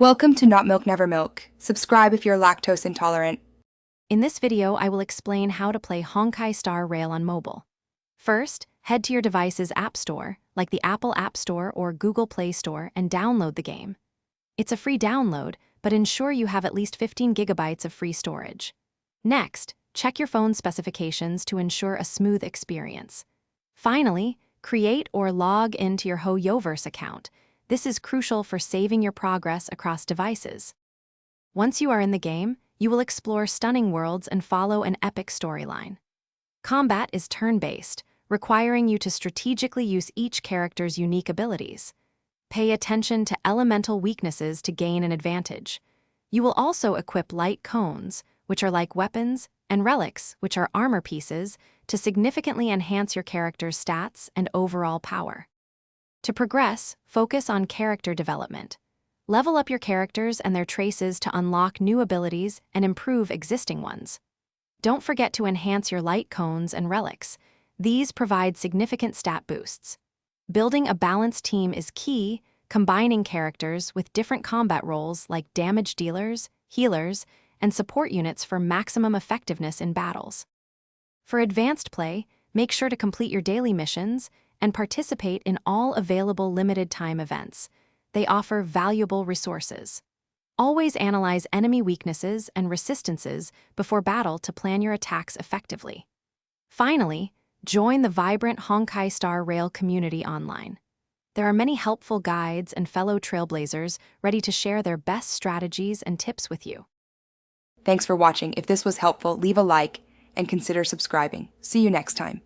Welcome to Not Milk Never Milk. Subscribe if you're lactose intolerant. In this video, I will explain how to play Honkai Star Rail on mobile. First, head to your device's App Store, like the Apple App Store or Google Play Store, and download the game. It's a free download, but ensure you have at least 15 gigabytes of free storage. Next, check your phone's specifications to ensure a smooth experience. Finally, create or log into your HoYoverse account. This is crucial for saving your progress across devices. Once you are in the game, you will explore stunning worlds and follow an epic storyline. Combat is turn-based, requiring you to strategically use each character's unique abilities. Pay attention to elemental weaknesses to gain an advantage. You will also equip light cones, which are like weapons, and relics, which are armor pieces, to significantly enhance your character's stats and overall power. To progress, focus on character development. Level up your characters and their traces to unlock new abilities and improve existing ones. Don't forget to enhance your light cones and relics. These provide significant stat boosts. Building a balanced team is key, combining characters with different combat roles like damage dealers, healers, and support units for maximum effectiveness in battles. For advanced play, make sure to complete your daily missions and participate in all available limited-time events. They offer valuable resources. Always analyze enemy weaknesses and resistances before battle to plan your attacks effectively. Finally, join the vibrant Honkai Star Rail community online. There are many helpful guides and fellow trailblazers ready to share their best strategies and tips with you. Thanks for watching. If this was helpful, leave a like and consider subscribing. See you next time.